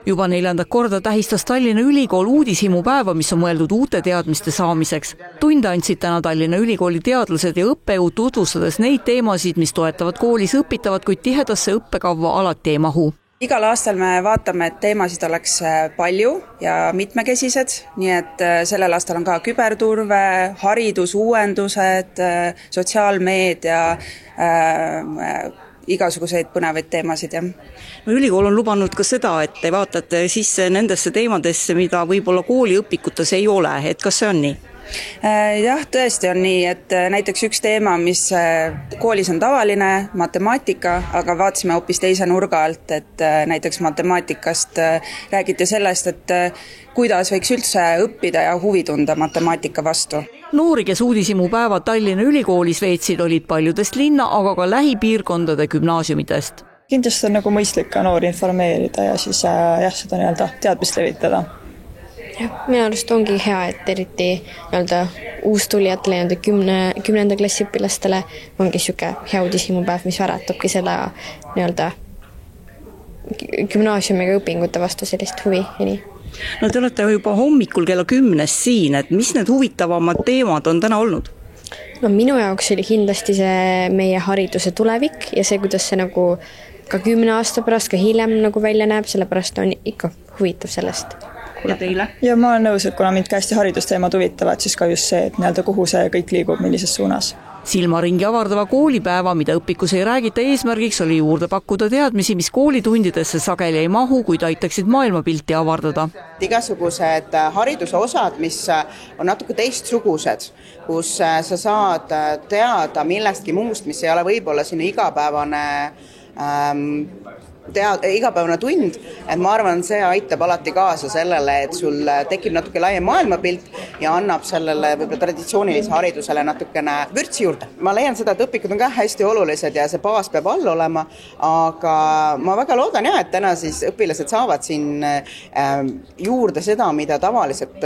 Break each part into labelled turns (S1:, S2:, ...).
S1: Juba 4. korda tähistas Tallinna Ülikool uudishimupäeva, mis on mõeldud uute teadmiste saamiseks. Tunde andsid täna Tallinna Ülikooli teadlased ja õppejõud tutvustades neid teemasid, mis toetavad koolis õpitavad, kuid tihedasse õppekavva alati ei mahu.
S2: Igal aastal me vaatame, et teemasid oleks palju ja mitmekesised, nii et sellel aastal on ka küberturve, haridus, uuendused, sotsiaalmeedia, igasuguseid põnevaid teemasid.
S1: Ülikool on lubanud ka seda, et te vaatate sisse nendesse teemadesse, mida võib-olla kooliõpikutes ei ole, et kas see on nii?
S2: Jah, tõesti on nii, et näiteks üks teema, mis koolis on tavaline, matemaatika, aga vaatasime hoopis teise nurga alt, et näiteks matemaatikast räägiti sellest, et kuidas võiks üldse õppida ja huvi tunda matemaatika vastu.
S1: Noori, kes uudishimupäeva Tallinna Ülikoolis veetsid, olid paljudest linna, aga ka lähipiirkondade gümnaasiumidest.
S3: Kindlasti on noori noori informeerida ja siis seda teadmist levitada.
S4: Minu arust ongi hea, et eriti uustulijatele 10. klassi õpilastele ongi siuke hea uudishimupäev, mis väratabki selle gümnaasiumiga õpingute vastu sellist huvi ja nii.
S1: No te olete juba hommikul kella 10 siin, et mis need huvitavamad teemad on täna olnud?
S4: No minu jaoks oli kindlasti see meie hariduse tulevik ja see, kuidas see ka 10 aasta pärast, ka hiljem välja näeb, sellepärast on ikka huvitav sellest.
S1: Ja teile?
S3: Ja ma olen nõus, et kuna mind ka hästi haridusteemad huvitavad, siis ka just see, et kuhu see kõik liigub, millises suunas.
S1: Silmaringi avardava koolipäeva, mida õpikus ei räägita eesmärgiks, oli juurde pakkuda teadmisi, mis koolitundidesse sageli ei mahu, kuid aitaksid maailmapilti avardada.
S5: Igasugused hariduse osad, mis on natuke teistsugused, kus sa saad teada millestki muust, mis ei ole võib-olla sinu igapäevane tund, et ma arvan, see aitab alati kaasa sellele, et sul tekib natuke laiem maailmapilt ja annab sellele võib-olla traditsioonilise haridusele natukene vürtsi juurde. Ma leian seda, et õpikud on ka hästi olulised ja see baas peab all olema, aga ma väga loodan et täna siis õpilased saavad siin juurde seda, mida tavaliselt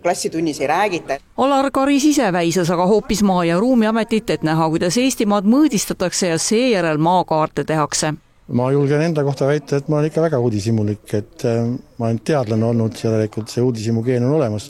S5: klassitunnis ei räägita.
S1: Alar Karis ise väisas aga hoopis Maa- ja Ruumiametit, et näha, kuidas Eestimaad mõõdistatakse ja seejärel maakaarte tehakse.
S6: Ma julgen enda kohta väita, et ma olen ikka väga uudishimulik, et ma olen teadlane olnud, järelikult see uudishimugeen on olemas.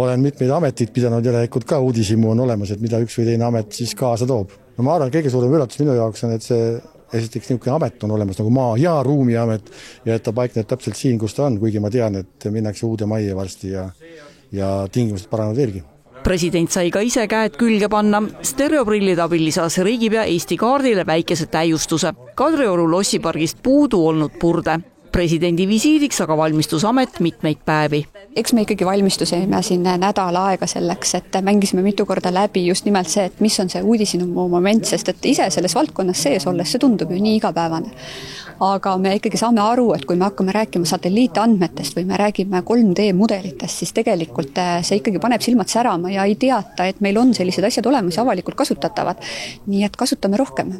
S6: Olen mitmeid ametit pidanud, järelikult ka uudishimu on olemas, et mida üks või teine amet siis kaasa toob. No ma arvan, kõige suurem üllatus minu jaoks on, et see esiteks niisugune amet on olemas nagu Maa- ja Ruumiamet ja et ta paikneb täpselt siin, kus ta on, kuigi ma tean, et minnakse uude majja varsti ja tingimused paranevad veelgi.
S1: President sai ka ise käed külge panna. Stereoprillide abil lisas riigipea Eesti kaardile väikese täiustuse. Kadrioru lossipargist puudu olnud purde. Presidendi visiidiks aga valmistus amet mitmeid päevi.
S7: Eks me ikkagi valmistusime siin nädal aega selleks, et mängisime mitu korda läbi just nimelt see, et mis on see uudishimu moment, sest et ise selles valdkonnas sees olles see tundub ju nii igapäevane. Aga me ikkagi saame aru, et kui me hakkame rääkima satelliitandmetest või me räägime 3D mudelitest, siis tegelikult see ikkagi paneb silmad särama ja ei teata, et meil on sellised asjad olemas ja avalikult kasutatavad. Nii et kasutame rohkem.